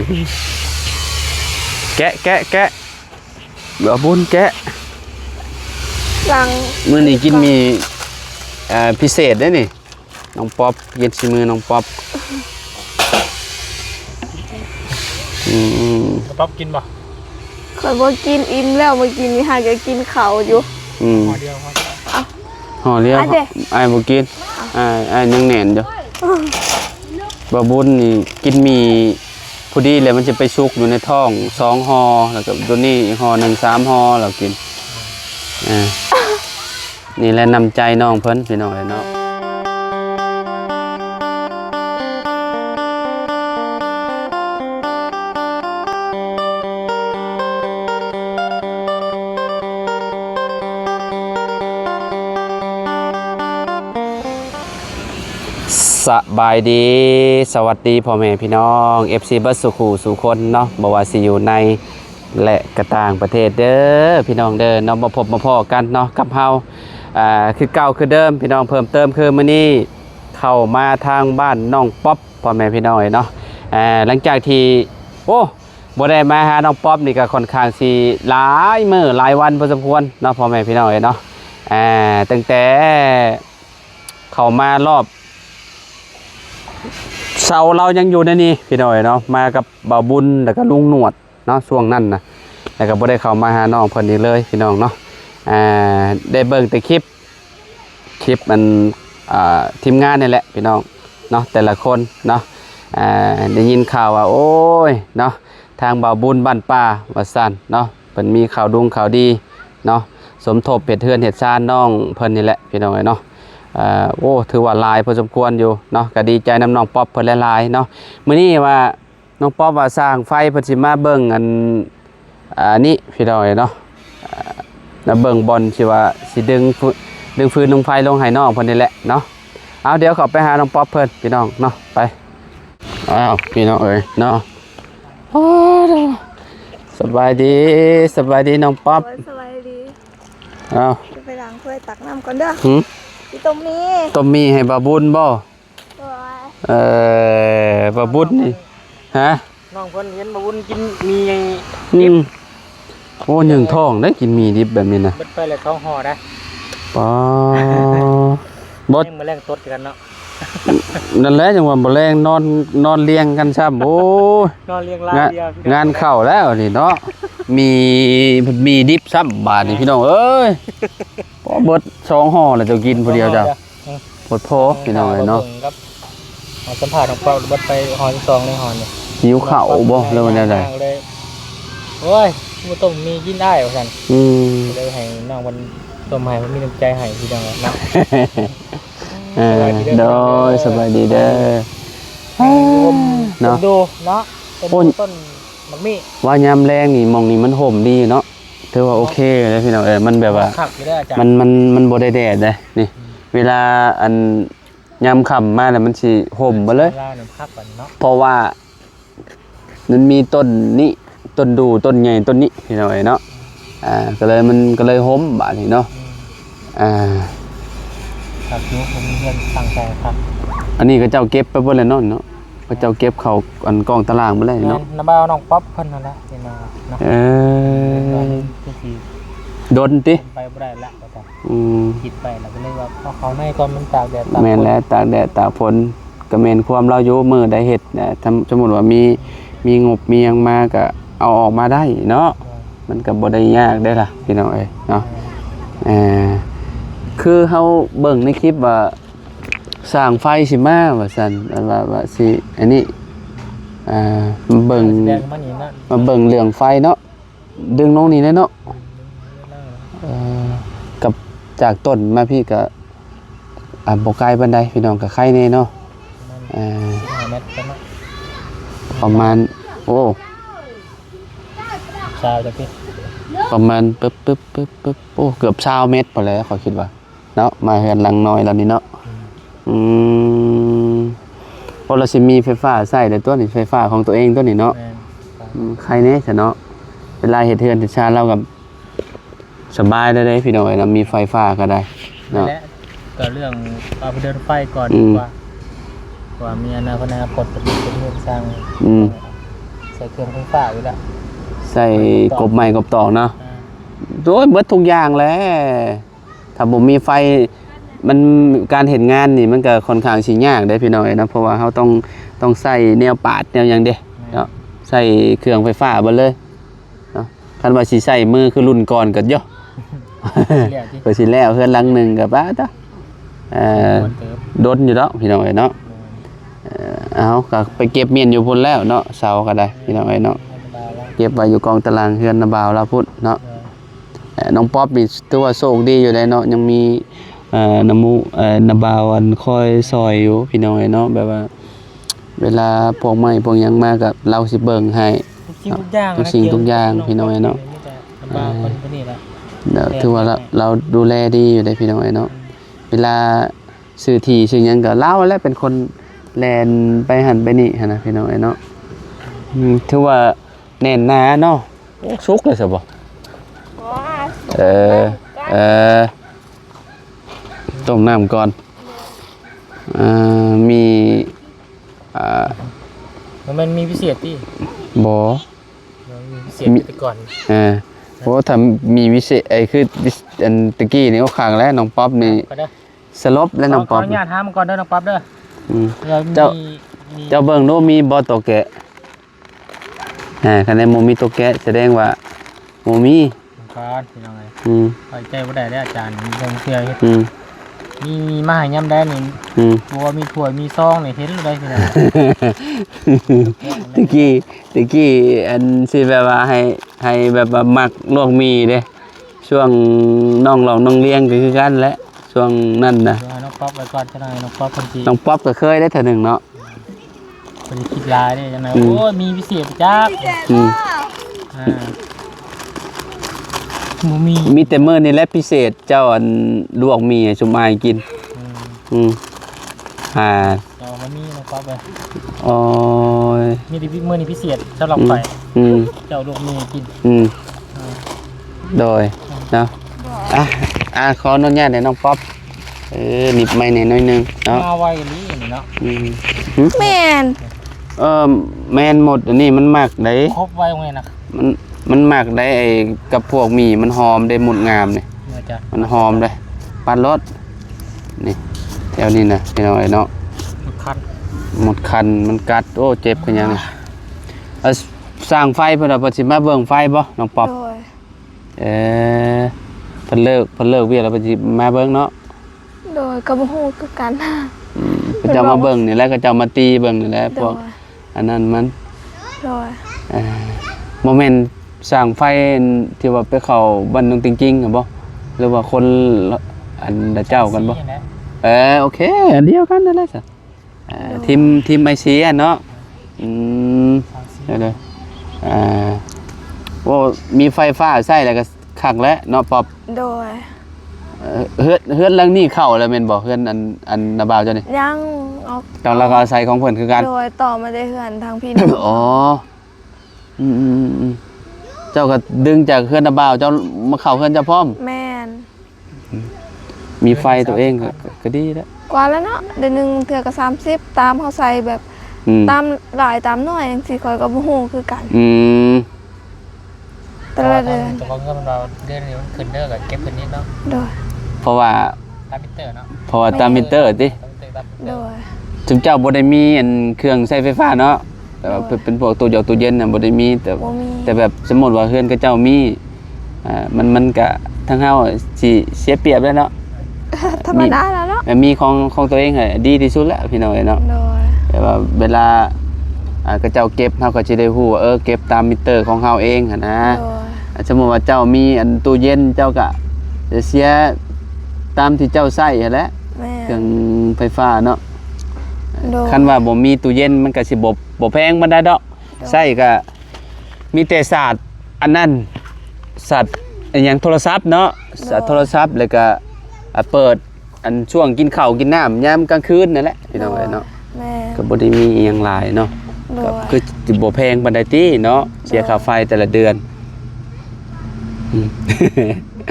แกะบ่บุญแกะลังมื้อนี้กินมีพิเศษได้นี่น้องป๊อปเย็นสิมือน้องป๊อปป๊อปกินบ่เคยบ่กินอิ่มแล้วเมื่อกี้นี่หาจะกินข้าวอยู่ห่อเดียวห่อเดียวไอ้บ่กินไอ้ยังแหน่นอยู่บ่บุญนี่กินมีพอดีเลยมันจะไปชุกอยู่ในท้อง2ห่อแล้วก็ตัวนี้ห่อ1 3ห่อแล้วกินนี่แหละนำใจน้องเพิ่นพี่น้องเลยเนาะสบายดีสวัสดีพ่อแม่พี่น้อง FC บัสสุขูสุคนเนาะบ่ว่าสิอยู่ในและกระต่างประเทศเด้อพี่น้องเด้อเนาะมาพบมาพ้อกันเนาะกับเฮาคือเก่าคือเดิมพี่น้องเพิ่มเติมคือมื้อนี้เข้ามาทางบ้านน้องป๊อปพ่อแม่พี่น้องเนาะหลังจากที่โอ้บ่ได้มาหาน้องป๊อปนี่ก็ค่อนข้างสิหลายมื้อหลายวันพอสมควรเนาะพ่อแม่พี่น้องเนาะตั้งแต่เข้ามารอบเสาเรายังอยู่ในนี้พี่น้อยเนาะมากับบ่าวบุญแล้วก็ลุงหนวดเนาะช่วงนั้นนะแล้วก็บ่ได้เข้ามาหาน้องเพิ่นนี่เลยพี่น้องเนาะได้เบิ่งแต่คลิปมันทีมงานนี่แหละพี่น้องเนาะแต่ละคนเนาะได้ยินข่าวว่าโอ้ยเนาะทางบ่าวบุญบ้านป่าว่าซั่นเนาะเพิ่นมีข่าวดีเนาะสมทบเฮ็ดเฮือนเฮ็ดซ่านน้องเพิ่นนี่แหละพี่น้องเนาะโอ้ถือว่าลายพอสมควรอยู่เนาะก็ดีใจน้องป๊อปเพิ่นหลายๆเนาะมื้อนี้ว่าน้องป๊อปว่าสร้างไฟเพิ่นสิมาเบิ่งนี้พี่น้องเนาะแล้วเบิ่งบอลสิว่าสิดึงฟืนลงไฟลงให้น้องเพิ่นนี่แหละเนาะเอาเดี๋ยวเข้าไปหาน้องป๊อปเพิ่นพี่น้องเนาะไปพี่น้องเอ้ยเนาะสบายดีน้องป๊อปสบายดีจะไปล้างถ้วยตักน้ำก่อนเด้อที่ต้มมีให้บาบุญบ่บาบุญนี่ฮะน้องเพิ่นเห็นบาบุญกินมีดิบโอ้ยังท้องได้กินมีดิบแบบนี้นะเบิดไปเลยเขาห่อได้ป้าบดมาแรงตดกันเนาะนั่นแหละจังหวะบ่แรงนอนเลี้ยงกันซ้ำโอ้นอนเลี้ยงลายงานเข้าแล้วนี่เนาะมีดิบซ้ำบาทนี่พี่น้องเอ้ยพอเบิด2ห่อแล้วจะกินผู้เดียวจ้ะหมดพอพี่น้องเนาะสัมผัสของเปล่าเบิดไปห่อที่2ในห่อนี่หิวข้าวบ่แล้วมันได้โอ้ยบ่ต้มมีกินได้ว่าซั่นเลยให้น้องมันต้มให้มันมีน้ำใจให้พี่น้องเนาะโดยสบายดีเด้อเนาะดูเนาะต้นมันมีว่ายามแรงนี่มองนี่มันห่มดีเนาะถือว่าโอเคเลยพี่น้องมันแบบว่ามันบ่ได้แดดเลยนี่เวลาอันยามค่ำมาแล้วมันสิห่มบ่เลยเพราะว่ามันมีต้นนี้ต้นดูต้นใหญ่ต้นนี้พี่น้องเนาะก็เลยห่มบาดนี้เนาะครับนู้ผมเงินตั้งใจครับอันนี้ก็เจ้าเก็บไปบ่แล้วเนาะก็เจ้าเก็บเขาอันกองตารางบ่แล้วเนาะน้ำบ่าวน้องป๊อปเพิ่นนั่นแหละนี่นะโดนติไปบ่ได้ละก็คิดไปแล้วก็เลยว่าเขาให้ก่อนมันตากแดดแม่นแล้วตากแดดตากฝนก็แม่นความเราอยู่มื้อได้เฮ็ดสมมุติว่ามีงบมีหยังมาก็เอาออกมาได้เนาะมันก็บ่ได้ยากได้ล่ะพี่น้องเอ้ยเนาะคือเฮาเบิ่งในคลิปว่าสร้างไฟสิมาว่าซั่นว่าสิอันนี้มาเบิ่งเรื่องไฟเนาะดึงลงนี่เนาะกับจากต้นมาพี่ก็บ่ไกลปานใดพี่น้องก็ไข่แน่เนาะ5 เมตรประมาณโอ้ชาวจะพี่ประมาณปึ๊บโอ้เกือบ20 เมตรพอแล้วขอคิดว่าเนาะมาเฮือนหลังน้อยแล้วนี่เนาะพอเราสิมีไฟฟ้าใช้ได้ตัวนี้ไฟฟ้าของตัวเองตัวนี้เนาะใครแน่ซะเนาะเวลาเฮ็ดเฮือนเฮ็ดชาเราก็สบายได้พี่น้องเอ้ยนะมีไฟฟ้าก็ได้เนาะก็เรื่องเอาไปเดินไฟก่อนดีกว่ามีอนาคตจะเป็นเรื่องสร้างใส่ เครื่องไฟฟ้าอยู่แล้ว ใส่กบใหม่กบตอกเนาะ อ่า โดยเบิดทุกอย่างแหล้วถ้าบ่มีไฟมันการเห็นงานนี่มันก็ค่อนข้างสิยากได้พี่น้อยนะเพราะว่าเขาต้องใส่แนวปาดแนวหยังเด้เนาะใส่เครื่องไฟฟ้าเบิดเลยเนาะคันว่าสิใส่มือคือรุ่นก่อนก็ย่อ เรียกที่ ก็สิแล้วเฮือนหลังหนึงก็ป้าตะคนเติม ดนอยู่เนาะพี่น้อยเนาะเอาก็ไปเก็บเมียนอยู่พุ่นแล้วเนาะเสาก็ได้พี่น้อยเนาะเก็บไว้อยู่กองตารางเฮือนนาบ่าวลาพุทธเนาะน้องป๊อปนี่ตัวาโชคดีอยู่ได้เนาะยังมีน้ำมูนาบ่าวอันคอยซอยอยู่พี่น้อยเนาะแบบว่าเวลาพวกไม้พวกหยังมาก็เราสิเบิ่งให้ ทุกอย่าง ทุกสิ่งทุกอย่างพี่น้อยเนาะ บ้าคนนี้แหละ เดี๋ยวถือว่าเราดูแลดีอยู่ได้พี่น้อยเนาะเวลาซื้อที่ซื้อหยังก็เล่าแล้วเป็นคนแลนไปหันไปนี่หั่นนะพี่น้อยเนาะถือว่าแน่นหนาเนาะสุกเลยซะบ่ ว้า เออต้มน้ำก่อนมีมันมีพิเศษที่ บ่ มีพิเศษไปก่อน เพราะว่าถ้ามีวิเศษไอ้คืออันตะกี้นี่ก็ขังแล้วน้องป๊อปนี่ ก็ได้ สลบแล้วน้องป๊อป ขออนุญาตถามก่อนเด้อน้องป๊อปเด้อ เจ้าเบิ่งโน้มีบ่ตัวแกะคะแนนโมมีตัวแกะแสดงว่าโมมี ครับพี่น้องเอ้ย อืม ไว้ใจบ่ได้เด้ออาจารย์เรื่องเชื่อเฮ็ด อืม มีมาให้ย่ำได้นี่ อืม บัวมีถ้วยมีซองนี่เห็นเลยพี่น้อง ตะกี้อันสิแบบว่าให้แบบว่ามักลวกมีเด้ช่วงน้องหลองน้องเลี้ยงก็คือกันแหละช่วงนั้นน่ะ เดี๋ยวให้น้องป๊อปไว้ก่อนจะหน่อยน้องป๊อปคนที่ น้องป๊อปก็เคยได้เทื่อหนึงเนาะ คนที่คิดลายได้จังได๋ อืม โอ้ยมีพิเศษจ้า พี่แจ๊คว่า หมูมี มีแต่มื้อนี่แหละพิเศษเจ้าอันลวกมีให้ชุมอายกิน อืม เรามามีน้องป๊อปเลย โอ้ย มีที่มื้อนี้พิเศษสำหรับข่อย อืม เจ้าลูกมีกิน โดยเนาะขออนุญาตให้น้องป๊อปหนิบไม้หน่อยหน่อยหนึงเนาะ มาไว้นี้เนาะ แม่น แมนหมดอันนี้มันมักได้ ครบไว้ตรงนี้นะ มันมักได้ไอ้กับพวกหมี่มันหอมได้หมดงามนี่ เมื่อจะ มันหอมเลยปัดรสนี่แถวนี้นะพี่น้อยเนาะ คัน หมดคันมันกัดโอ้เจ็บกันยังเอาสร้างไฟเพิ่นเอาเพิ่นสิมาเบิ่งไฟบ่น้องป๊อป โดย เพิ่นเลิกเวียกแล้วเพิ่นสิมาเบิ่งเนาะ โดยกระหูคือกัน เพิ่นจะมาเบิ่งนี่แหละก็จะมาตีเบิ่งนี่แหละพ โด วก ย อันนั้นมัน โดย โมเมนต์สร้างไฟที่ว่าไปเข้าบ้านนงจริงๆอ่ะบ่หรือว่าคนอันเจ้ากันบ่โอเคอันเดียวกันนั่นแหละจ้ะทีมไอซีอ่ะเนาะเดี๋ยวโอ้มีไฟฟ้าใช้แล้วก็คักแล้วเนาะป๊อป โดย เฮือนหลังนี้เข้าแล้วแม่นบ่เฮือนอันนาบ่าวเจ้านี่ ยังเอา ตอนเราก็อาศัยของเพิ่นคือกัน โดยต่อมาได้เหือนทางพี่น้อง อ๋อเจ้าก็ดึงจากเฮือนนาบ่าวเจ้ามาเข้าเฮือนเจ้าพร้อม แม่น มีไฟตัวเองก็ดีแล้ว กว่าแล้วเนาะเดือนหนึงเทื่อก็30ตามเฮาใส่แบบตามหลายตามน้อยจังซี่ข่อยก็บ่ฮู้คือกัน แต่ละเดือน แต่ว่าเงินเราเดือนนี้มันขึ้นเด้อกับเก็บขึ้นนิดเนาะ โดย เพราะว่า ตามมิเตอร์เนาะ ตามมิเตอร์ติ ตามมิเตอร์ตามมิเต โด อร์ ย ถึงเจ้าบ่ได้มีอันเครื่องใช้ไฟฟ้าเนาะแต่ว่าเป็นพวกตู้หยอกตู้เย็นน่ะบ่ได้มีแต่ บ่มี แต่แบบสมมุติว่าเฮือนกับเจ้ามีมันก็ทั้งเฮาสิเสียเปรียบแล้วเนาะ ธรรมดาแล้วเนาะ มีของตัวเองดีที่สุดแล้วพี่น้อยเนาะ โดย แต่ว่าเวลาก็เจ้าเก็บเฮาก็สิได้ฮู้ว่าเก็บตามมิเตอร์ของเฮาเองหั่นนะ โดย สมมุติว่าเจ้ามีอันตู้เย็นเจ้าก็จะเสียตามที่เจ้าใช้หั่นแหละ แม่ เครื่องไฟฟ้าเนาะ โดย คันว่าบ่มีตู้เย็นมันก็สิบ่แพงปานใดดอกใช้ก็มีแต่ศาสตร์อันนั้นศาสตร์อหยังโทรศัพท์เนาะศาสตร์โทรศัพท์แล้วก็เปิดอันช่วงกินข้าวกินน้ำยามกลางคืนนั่นแหละพี่น้องเอ้ยเนาะ แม่ ก็บ่ได้มีอีหยังหลายเนาะ โด ก็ ย คือสิบ่แพงปานใดติเนาะเสียค่าไฟแต่ละเดือน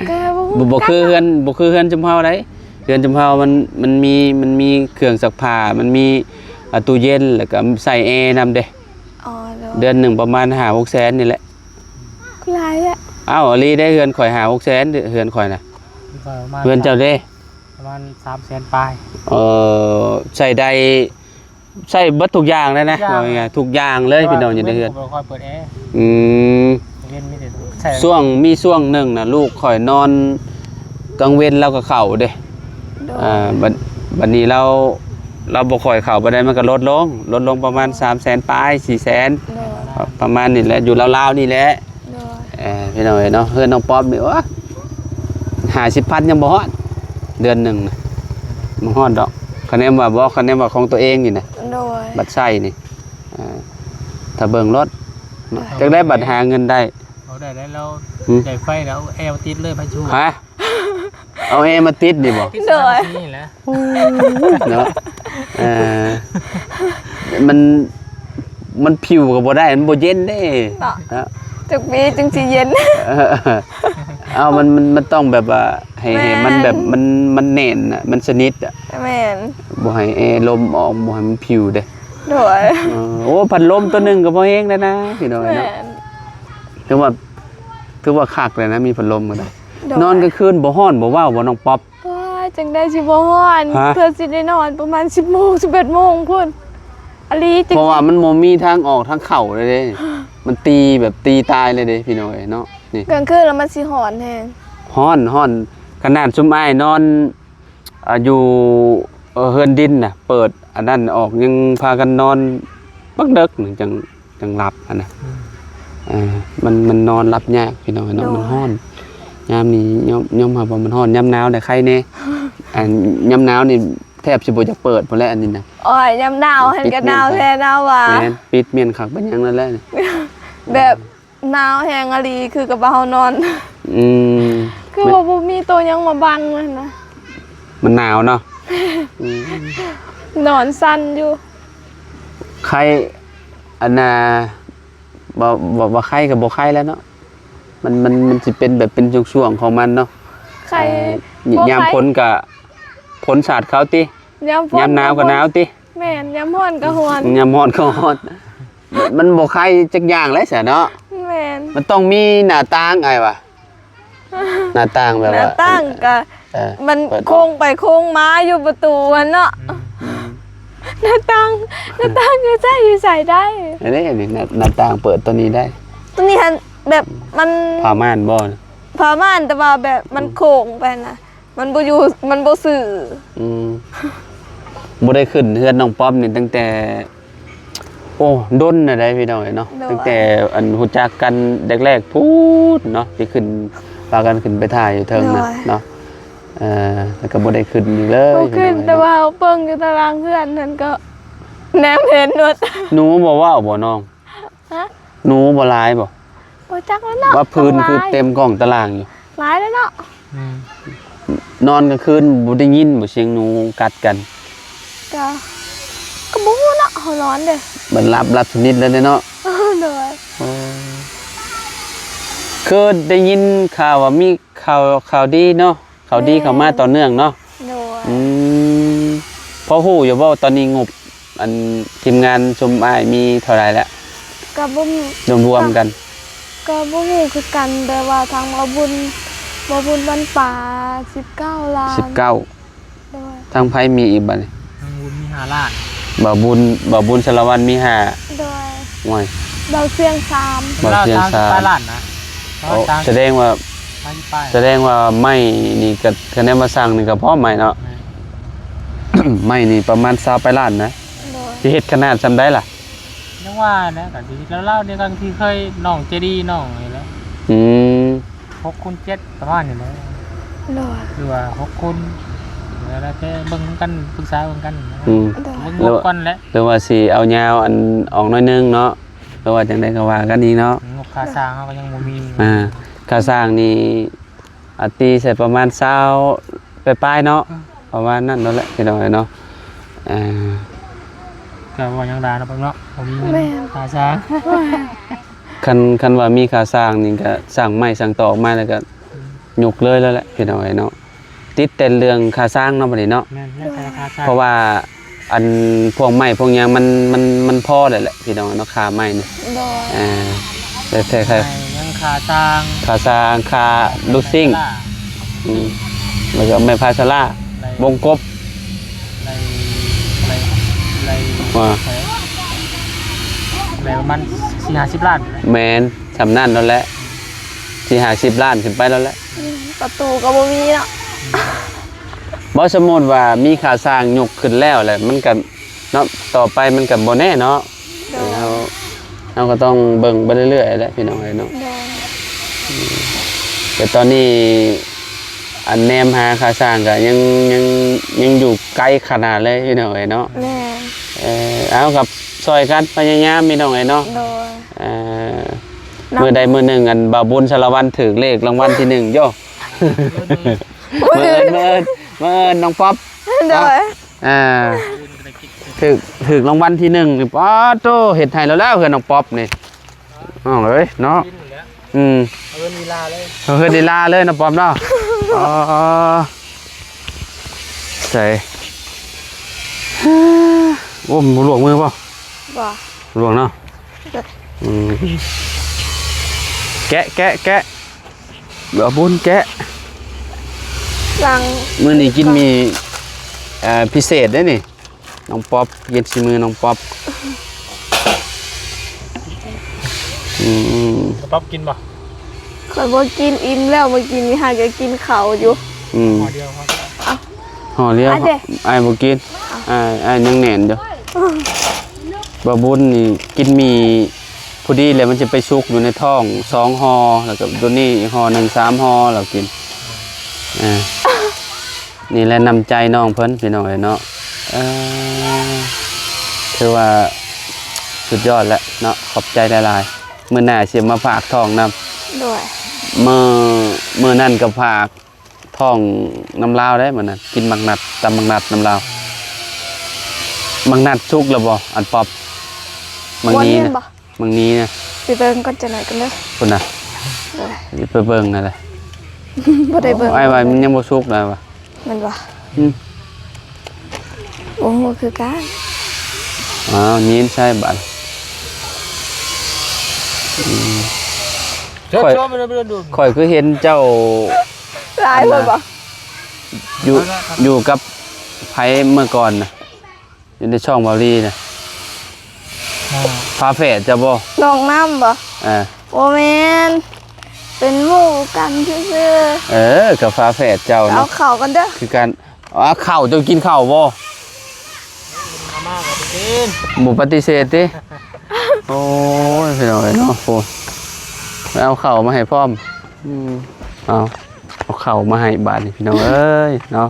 ก็ บ่คือเฮือนจำเฮาได้เฮือนจำเฮามันมีเครื่องซักผ้ามันมีตู้เย็นแล้วก็ใส่แอร์นำเด้ อ๋อโดย เดือนหนึ่งประมาณ5-6 แสนนี่แหละ หลายอ่ะ อ้าวอลีได้เฮือนข่อย5-6 แสนเฮือนข่อยน่ะ ประมาณ เฮือนเจ้าเด้ ประมาณ300,000ปลาย ใส่ได้ใส่เบิดทุกอย่างเลยนะว่าไงทุกอย่างเลยพี่น้องอยู่ในเฮือน ผมบ่ค่อยเปิดแอร์ อืม เว้นมีแต่ใช่ ช่วงหนึ่งน่ะลูกข่อยนอนกลางเว้นเราก็เข้าเด้ โดย บัดนี้เราบ่ค่อยเข้าบ่ได้มันก็ลดลงประมาณ300,000ปลาย400,000 โดย ประมาณนี้แหละอยู่ราวๆนี่แหละ โดย พี่น้องเนาะเฮือนน้องป๊อบนี่โอ้50,000ยังบ่ฮอดเดือนหนึงน่ะบ่ฮอดดอกคะแนนว่าของตัวเองนี่นะ โดย บัตรใช้นี่ถ้าเบิ่งรถจักได้บัตรหาเงินได้ เอาได้แล้วเรา หืม ใส่ไฟแล้วแอร์ติดเลยพระชู ฮะเอาแอร์มาติดดิบ่ ติดสถานที่นี่แหละ เนาะมันผิวก็บ่ได้มันบ่เย็นเด้ เนาะ เนาะ จักปีจึงสิเย็น เอามันต้องแบบว่าให้มันแบบมันแน่นน่ะมันสนิทอ่ะ แม่น บ่ให้แอร์ลมออกบ่ให้มันผิวเด้ โดย โอ้พัดลมตัวหนึงก็บ่เฮงแล้วนะพี่น้อง แม่ เนาะ น ถือว่าคักเลยนะมีพัดลมก็ได้ โดย นอนกลางคืนบ่ฮ้อนบ่ว้าวบ่น้องป๊อป ว้ายจังได้สิบ่ฮ้อน ฮะ เพื่อสิได้นอนประมาณ 10 โมง 11 โมงพุ่นอลีจัง เพราะว่ามันบ่มีทางออกทางเข้าเลยเด้ มันตีแบบตีตายเลยเด้พี่น้อยเนาะนี่ กลางคืนแล้วมันสิหอนแฮง ฮ้อนขนาดซุมอ้ายนอนอยู่เฮือนดินน่ะเปิดอันนั้นออกยังพากันนอนบักเดึกหนึ่งจังหลับอันน่ะมันนอนหลับยากพี่น้อยเนาะมันฮ้อนยามนี้ยอมรับว่ามันฮ้อนยามหนาวได้ใครแน่ยามหนาวนี่แทบสิบ่อยากเปิดพุ่นแหละอันนี้น่ะ โอ้ยยามหนาวหันก็หนาวแท้หนาวหว่า แม่นปิดเมียนคักบัดยังนั่นแหละนี่ แบบหนาวแฮงอลีคือกับเฮานอน อืม คือว่าบ่มีตัวหยังมาบังมันนะ มันหนาวเนาะ นอนสั่นอยู่ ใครอันน่ะบ่ใครกับบ่ใครแล้วเนาะมันสิเป็นแบบเป็นช่วงๆของมันเนาะ ใคร ยามฝนก็ฝนสาดเขาติ ยามฝน ยามหนาวก็หนาวติ แม่นยามร้อนก็ร้อน ยามร้อนก็ร้อนมันบ่ใครจักอย่างเลยซะเนาะ แม่น มันต้องมีหน้าต่างไงวะหน้าต่างแบบ หน้า ว่า ตั้งก็ มัน เปิดออก โค้งไปโค้งมาอยู่ประตูมันเนาะหน้าตั้งก็ใส่อยู่ใส่ได้ อันนี้หน้าต่างเปิดตัวนี้ได้ ตัวนี้หันแบบมัน ผ้าม่านบ่ พาม่านแต่ว่าแบบมันโค้งไปนะมันบ่อยู่มันบ่สื่อ บ่ได้ขึ้นเฮือนน้องป๊อมนี่ตั้งแต่ โอ้ดนน่ะได้พี่น้องเนาะตั้งแต่อันรู้จักกันแรกๆพูดเนาะที่ขึ้นพากันขึ้นไปถ่ายอยู่เทิงน่ะเนาะแล้วก็บ่ได้ขึ้นอีกเลย บ่ขึ้น พี่ แต่ อง ว่าเอาเบิ่งอยู่ตารางเพื่อนนั่นก็แนมเห็นหมด หนูบ่เว้าบ่น้อง ฮะ หนูบ่หลายบ่ บ่จักแล้วเนาะ ว่าพื้น ต้ง คือ หลาย เต็มกล่องตารางอยู่ หลายแล้วเนาะ นอนกลางคืนบ่ได้ยินบ่เสียงหนูกัดกัน ก็บ่ฮู้เนาะเฮาร้อนเด้ มันรับสนิทแล้วเนาะ เด้อ คือได้ยินข่าวว่ามีข่าวดีเนาะข่าวดีเข้ามาต่อเนื่องเนาะ เด้อ พอฮู้อยู่ว่าตอนนี้งบอันทีมงานชมอ้ายมีเท่าไหร่แล้ว ก็บ่ รวมๆกัน ก็บ่ฮู้คือกันแต่ว่าทางบ่บุญบ้านป่า19 ล้าน 19 เด้อ ทางไผมีอีกบัดนี้ ทางบุญมี5 ล้าน บ่าวบุญสารวัตรมี5 เด้อ โอ้ย เบาเสียง บ่เสียงซา ล้านนะ โอ้แสดงว่าไม่นี่ก็คะแนนมาสั่งนี่ก็พอใหม่เนาะ ไม่นี่ประมาณ20ไปล้านนะ 3เด้อ สิเฮ็ดขนาดซำได้ล่ะ ยังว่านะก็สิแล้วเล่าในกันที่เคยน้องเจดีน้องนี่แหละ อืม 6คูณ7ประมาณนี้แหละ เด้อ หรือว่า6คูณแล้วแต่เบิ่งกันปรึกษาเบิ่งกัน อืม เด้อ เบิ่งงบก่อนแหละ หรือว่าสิเอายาวอันออกหน้อยนึงเนาะหรือว่าจังได๋ก็ว่ากันอีกเนาะ งบค่าสร้างเฮาก็ยังบ่มี ค่าสร้างนี่ตีใส่ประมาณ20ปลายๆเนาะประมาณนั้นนั่นแหละพี่น้องเนาะก็ว่ายังดาเนาะเพิ่นเนาะบ่มีเงินค่าสร้าง คันว่ามีค่าสร้างนี่ก็สร้างไม้สร้างตอกไม้แล้วก็ยกเลยแล้วแหละพี่น้องเนาะติดแต่เรื่องค่าสร้างเนาะบัดนี้เนาะ แม่นแล้วค่าสร้าง เพราะว่า อันพวกไม้พวกหยังมันพอได้แหละพี่น้องเนาะค่าไม้นี่ โดย แต่ใคร ยังคาตาง ค่าสร้างค่าลูกซิ่งแล้วก็ไม้พาสลา วงกบ อะไร ว่า อะไรประมาณ40-50 ล้าน แมนสำนั่นแล้วแหละที่50 ล้านขึ้นไปแล้วแหละ ประตูก็บ่มีเนาะ บ่สมมุติว่ามีค่าสร้างยกขึ้นแล้วแหละมันก็เนาะต่อไปมันก็บ่แน่เนาะ โดย เราก็ต้องเบิ่งไปเรื่อยๆแหละพี่น้องเนาะ โดย แต่ตอนนี้อันแนมหาค่าสร้างก็ยังอยู่ไกลขนาดเลยพี่น้องเนาะ แม่ เอากับซอยกันพยายามพี่น้องเนาะ โดย มื้อใดมื้อหนึ่งอันบ่าวบุญสารวัตรถึงเลขรางวัลที่1โยมื้อน้องป๊อป โดย ถึงรางวัลที่1นี่ป๊อโตเฮ็ดให้แล้วเพื่อนน้องป๊อปนี่น้องเอ้ยเนาะเอาเงินลีลาเลย เฮ็ดลีลาเลยน้องป๊อปเนาะอ๋อใส่โอ้หลวงมือป่ะ บ่ หลวงเนาะแกะเดี๋ยวบุญแกะ หลัง มื้อนี้กินมีพิเศษได้นี่น้องป๊อปเย็นสิมือน้องป๊อปป๊อปกินป่ะ ข่อยบ่กินอิ่มแล้วเมื่อกี้นี่หาจะกินข้าวอยู่ ห่อเดียวครับ ห่อเดียวไอ้บ่กินไอ้ยังแน่นอยู่บ่บุญนี่กินมีพอดีเลยมันจะไปชุกอยู่ในท้อง2ห่อแล้วก็ตัวนี้ห่อ1 3ห่อแล้วกินนี่แหละนำใจน้องเพิ่นพี่น้องเอ้ยเนาะถือว่าสุดยอดแล้วเนาะขอบใจหลายๆมื้อหน้าสิมาฝากท้องนำ ด้วย มื้อนั่นก็ฝากท้องน้ำลาวได้มื้อนั้นกินมักนัดตำมักนัดน้ำลาวมักนัดสุกแล้วบ่อันป๊อปมังนี้นะมังนี้นะ ไปเบิ่งก่อนจะหน่อยกันเด้อ พุ่นน่ะไปเบิ่งนั่นแหละ บ่ได้เบิ่ง ไอ้ว่ามันยังบ่สุกเลยว่ะ มันว่าโอ้โหคือกัน ยินใช่บัด ชอบไม่ได้ดู ข่อยคือเห็นเจ้า หลายคนบ่ อยู่กับไผเมื่อก่อนน่ะอยู่ในช่องบาลีน่ะพาแฝดจะบ่ น้องน้ำบ่โอ้แม่นเป็นหมู่กันซื่อ กับพาแฝดเจ้า เอา เนาะ ข้าวกันเด้อ คือการข้าวเจ้ากินข้าวบ่ มาม่ากับกิน หมู่ปฏิเสธติโอ้ยพี่น้องเอ้ยเนาะโหเอาข้าวมาให้พร้อมเอาข้าวมาให้บาดนี่พี่น้องเอ้ยเนาะ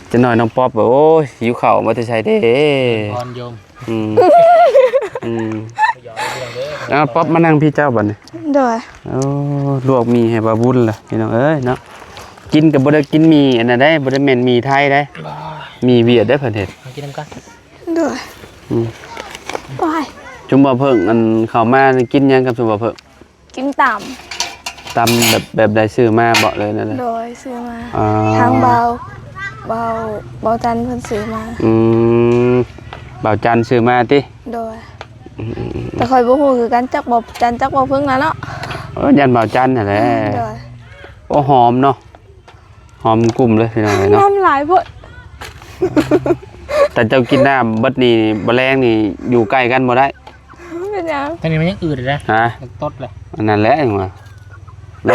จะหน่อยน้องป๊อปโอ้ยหิวข้าวมาแต่ใช้เด้ อ่อนโยม ป๊อปมานั่งพี่เจ้าบัดนี่ ด้วย โอ้ลวกมีให้บาบุญล่ะพี่น้องเอ้ยเนาะกินกับบ่ได้กินมีอันนั้นได้บ่ได้แม่นมีไทยได้มีเวียดได้เพิ่นเฮ็ด กินน้ำกัน ด้วยไป จุมบ่เพิ่งอันเข้ามากินหยังกับจุมบ่เพิ่ง กินต่ ตำแบบใดซื้อมาเบาะเลยนั่นแหละ ำโดยซื้อมา อ๋อ ทางเบาจันเพิ่นซื้อมา เบาจันซื้อมาติ โดยแต่คอยบ่ฮู้คือกันจักบ่จันจักบ่เพิ่งนะเนาะ ยันเบาจันนั่นแหละ โดย โอ้หอมเนาะหอมกลุ่มเลยพี่น้องเอ้ยเนาะ น้ำหลายพุ่น แต่เจ้ากินน้ำเบิดนี่บ่แรงนี่อยู่ใกล้กันบ่ได้ เป็นหยัง ตอนนี้มันยังอืดเลยนะ ฮะ ต้นเลย อันนั้นแหละจังว่า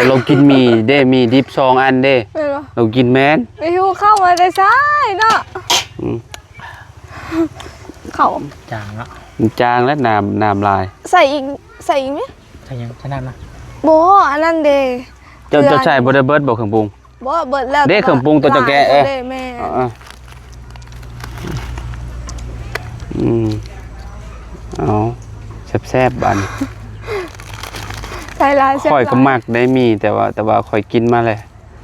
เรากินมีเด้มีดิบ2อันเด้ แม่นบ่ เรากินแม่น ไปฮู้เข้ามาได้ซ้ายเนาะเข้า จางแล้ว มันจางและน้ำลาย ใส่อีกไหม ใช่ยังชนะนะ บ่อันนั้นเด้ เจ้าใช้บ่ได้เบิดบ่เครื่องปรุง บ่เบิดแล้ว เด้เครื่องปรุงตัวเจ้าแกะ หลายเด้แม่ เอาแซ่บๆบัด ใส่หลาย ข่อยก็มักได้มีแต่ว่าข่อยกินมาเลย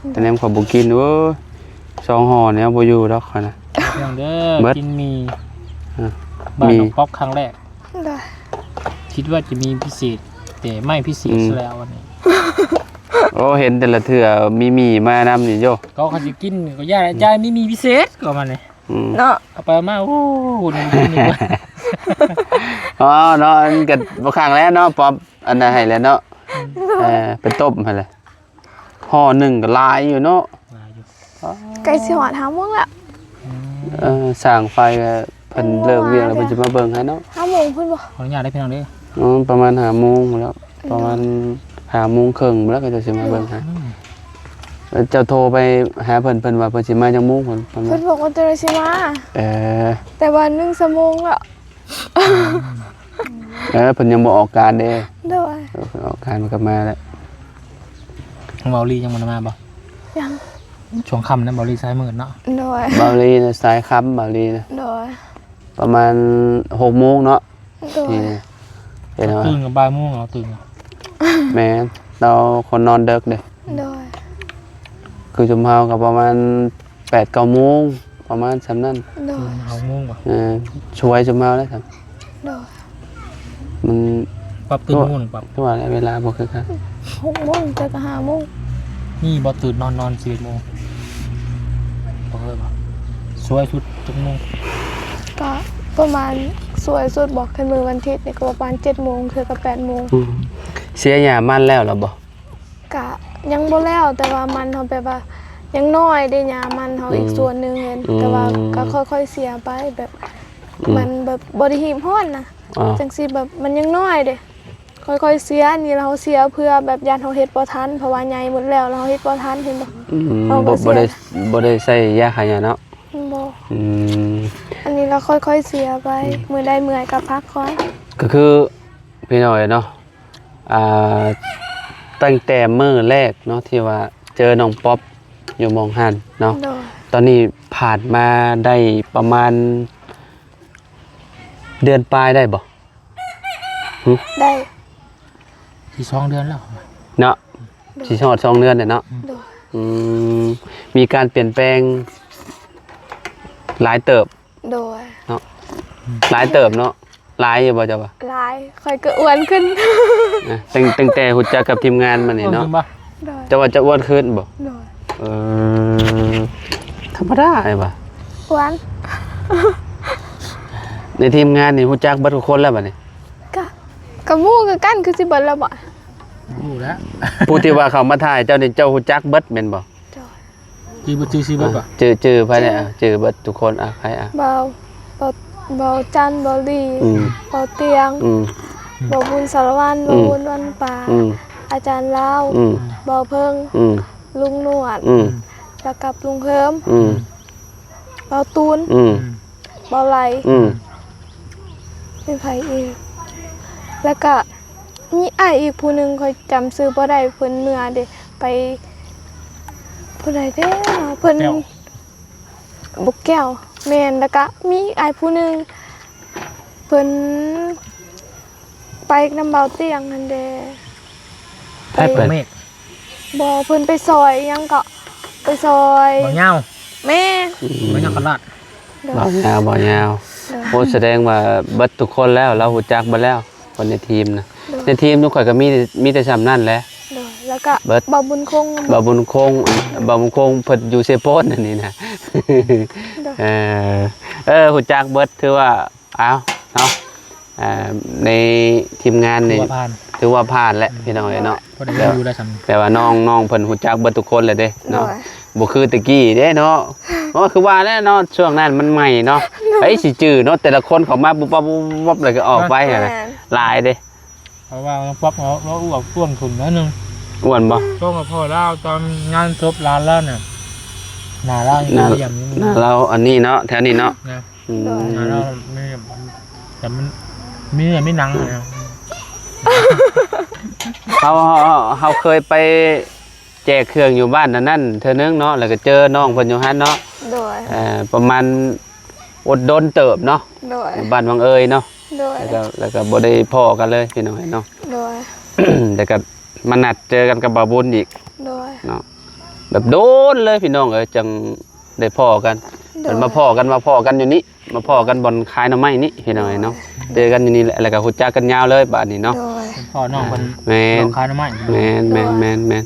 แต่แนมข่อยบ่กิน2ห่อเนี่ยบ่อยู่ดอกข่อยนะ อย่างเด้อกินมีบ้านน้องป๊อปครั้งแรก ได้ คิดว่าจะมีพิเศษแต่ไม่พิเศษซะแล้ววันนี้ โอ้เห็นแต่ละเทื่อมีมานํนี่โย ก็เขาจะกินก็ย่าไม่มีพิเศษก็มันเลย เนาะ เอาไปมาโอ้หุ่นนี่ อ๋อเนาะอันก็บ่ข้างแล้วเนาะป๊อบอันนั้นให้แล้วเนาะไปต้มให้เลยห่อหนึ่งก็หลายอยู่เนาะ ไก่สิหอด5 โมงแล้ว สร้างไฟก็เพิ่นเลิกเวียงแล้วเพิ่นสิมาเบิ่งให้เนาะ 5 โมงเพิ่นบ่ ขออนุญาตได้พี่น้องเด้อ ประมาณ5 โมงแล้วประมาณ5 โมงครึ่งแล้วก็จะสิมาเบิ่งให้เจ้าโทรไปหาเพิ่นว่าเพิ่นสิมาจังโมงเพิ่นประมา เพิ่ ณ นบอกว่าจะได้สิมา แต่ว่า1 ชั่วโมงแล้ว เพิ่นยังบ่ออกการเด้ โดย เพิ่นออกการมันก็มาแล้ว เบาลียังมันมาบ่ ยัง ช่วงค่ำนั้นเบาลีซ้ายมือเนาะ โดย บาลีนะสายค้ำบาลีนะ โดย ประมาณ6 โมงเนาะ โดย นี่เห็นว่า ตื่นกับบ่ายโมงเราตื่น แม่นเราคนนอนดึกเด้ โดย คือจุมเฮาก็ประมาณ8 9 โมงประมาณสำนั้น โด ตื่ ย นเอาโมงบ่ ช่วยจุมเฮาได้ครับ โดย มัน ปรับตื่นโมงหนึ่งปรับ คือว่าเวลาบ่คือกัน 6 โมงเจอกับ5 โมง นี่บ่ตื่นนอน11 โมงบ่เคยบ่สวยสุดจังโมง ก็ประมาณสวยสุดบอกคันมือวันอาทิตย์นี่ก็ประมาณ7 โมงเจอกับ8 โมง เสียหยามันแล้วเหรอบ่ กะยังบ่แล้วแต่ว่ามันเฮาแบบว่ายังน้อยได้ยามันเฮาอีกส่วนหนึงเห็นแต่ว่าก็ค่อยๆเสียไปแบบมันแบบบ่ได้หีบฮ้อนนะ อ๋อ จังซี่แบบมันยังน้อยเด้ค่อยๆเสียนี่เราเสียเพื่อแบบยานเฮาเฮ็ดบ่ทันเพราะว่าใหญ่หมดแล้วเราเฮ็ดบ่ทันเห็นบ่ เอาก็เสีย บ่ได้ใส่ยาขายาเนาะ บ่ อืม อันนี้เราค่อยๆเสียไปมื้อใดเมื่อยก็พักก่อน ก็คือพี่น้อยเนาะตั้งแต่มื้อแรกเนาะที่ว่าเจอน้องป๊อปอยู่หมองหันเนาะ โดย ตอนนี้ผ่านมาได้ประมาณเดือนปลายได้บ่ ได้ ที่2 เดือนแล้ว เนาะสิฮอด2 เดือนเนี่ยเนาะ โดย มีการเปลี่ยนแปลงหลายเติบ โดย เนาะหลายเติบเนาะหลายอยู่บ่จ้ะวะ หลายค่อยก็อ้วนขึ้น ตั้งแต่ฮู้จักกับทีมงานมานี่เนาะ บ่ โดย จะว่าจะอ้วนขึ้นบ่ โดย เออธรรมดาไอ้บ่ อ้วน ในทีมงานนี่ฮู้จักเบิดทุกคนแล้วบัดนี้ ก็หมู่คือกันคือสิเบิดแล้วบ่ รู้แล้ว ผู้ที่ว่าเขามาถ่ายเจ้านี่เจ้าฮู้จักเบิดแม่นบ่ โดย ชื่อบ่บ่ จื้อภายในจื้อเบิดทุกคนใครเบาจันเบาลี เบาเตียง เบาบุญสารวัตรเบาบุญวันป่า อาจารย์ลาวเบาเพิ่งลุงหนวดแล้วกับลุงเพิ่มเบาตูนเบาไหลเป็นไผอีกแล้วก็มีอ้ายอีกผู้หนึงค่อยจำชื่อบ่ได้เพิ่นเมื่อเด้ไปผู้ใดเด้เพิ่นบุกแก้วแม่นแล้วก็มีอ้ายผู้หนึงเพิ่นไปนำเบาเตียงนั่นเด้ ให้เปิด เมฆ บ่เพิ่นไปซอยยังก็ไปซอย บ่ยาว แม่ บ่ยาวขนาด บ่ยาวโอ้แสดงว่าเบิดทุกคนแล้วเราฮู้จักเบิดแล้วคนในทีมนะในทีมทุกคนก็มีแต่ซ้ำนั่นแหละ แล้วก็ เบิด บ่บุญคง บ่าวบุญคงเพิ่นอยู่เซโปนอันนี้นะฮู้จักเบิดถือว่าเนาะในทีมงานนี่ ผ่าน ถือว่าผ่านแล้วพี่น้องเนาะ บ่ได้อยู่ได้ซ้ำ แต่ว่าน้องเพิ่นฮู้จักเบิดทุกคนเลยเด้เนาะบ่คือตะกี้เด้เนาะเพราะว่าคือว่าแล้วเนาะช่วงนั้นมันใหม่เนาะไอ้สิจื้อเนาะแต่ละคนเข้ามาปุ๊บปั๊บแล้วก็ออกไปนะหลายเด้ เพราะว่าป๊อปเราอ้วกต้วมทุนนิดนึง อ้วนบ่ ช่วงกับพ่อเล่าตอนงานจบร้านแล้วเนี่ยหน้าเล่าอย่างนี้ น่าเราอันนี้เนาะแถวนี้เนาะ นะหน้าเล่าไม่แต่มันมีไม่หนังเลย เฮาเคยไปแจกเครื่องอยู่บ้านนั่นเธอนึงเนาะแล้วก็เจอน้องเพิ่นอยู่หั่นเนาะ โดย ประมาณอดดนเติบเนาะ โดย บ้านวังเอยเนาะ โดย แล้วก็บ่ได้พ้อกันเลยพี่น้องเนาะ โดย แต่ก็มานัดเจอกันกับบ่าวบุญอีก โดย เนาะแบบโดนเลยพี่น้องจังได้พ้อกัน โด เพิ่ ย นมาพ้อกันอยู่นี่มาพ้อกันบนคายหน่อไม้นี่พี่น้องเนาะเจอกันอยู่นี่แหละแล้วก็ฮู้จักกันยาวเลยบัดนี้เนาะ โดย พ่อน้องมัน แม่น น้องคายน้ำมัน แม่น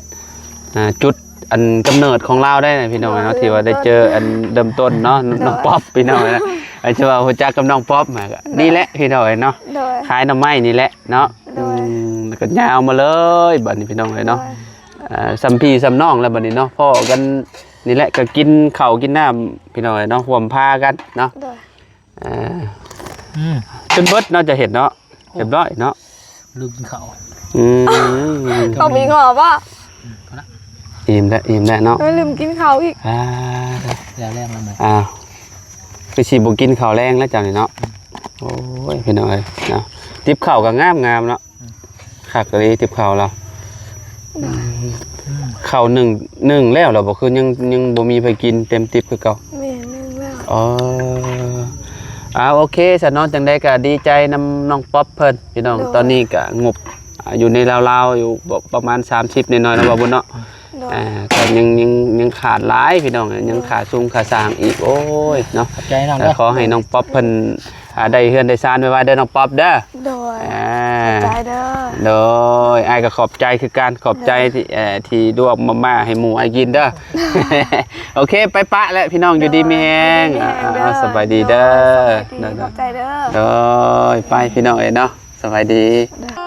จุด อันกำเนิดของเราได้นะพี่น้องเนาะที่ว่าได้เจออันเริ่มต้นเนาะน้องป๊อปพี่น้องนะอาจจะว่าฮู้จักกับน้องป๊อปมาก็นี่แหละพี่น้องเนาะ โดย ขายหน่อไม้นี่แหละเนาะ โดย แล้วก็ยาวมาเลยบัดนี้พี่น้องเลยเนาะสัมพี่สัมน้องแล้วบัดนี้เนาะพ่อกันนี่แหละก็กินข้าวกินน้ำพี่น้องเลยเนาะห่วมพากันเนาะ โดย จนเบิดเนาะจะเห็นเนาะเรียบร้อยเนาะ ลืมกินข้าว เขามีงอป่ะ อิ่มแล้วเนาะ ไม่ลืมกินเขาอีก แล้วแรกแล้วไหม คือสิบ่กินข้าวแรงแล้วจังนี่เนาะโอ้ยพี่น้องเอ้ยเนาะติบข้าวก็งามเนาะคักเลยติบข้าวเราข้าวหนึ่งแล้วเหรอบ่คือยังบ่มีไปกินเต็มติบคือเก่า แม่นึงแล้ว อ๋อโอเคซะเนาะจังได๋ก็ดีใจนำน้องป๊อปเพิ่นพี่น้องตอนนี้ก็งบอยู่ในราวๆอยู่ประมาณ30นิดหน่อยๆนะบ่บุญเนาะ โดย ก็ยังขาดหลายพี่น้องยังขาดซุ้มขาดสร้างอีกโอ้ยเนาะ ขอบใจน้องเด้อ ขอให้น้องป๊อปเพิ่นได้เฮือนได้ซ่านไว้เด้อน้องป๊อปเด้อ โดยใจเด้อ โดยอ้ายก็ขอบใจคือการขอบใจที่ดวงมาให้หมู่อ้ายกินเด้อ โอเคไปปะแล้วพี่น้องอยู่ดีมีแฮงสบายดีเด้อ ขอบใจเด้อ โดยไปพี่น้องเนาะสบายดี เด้อ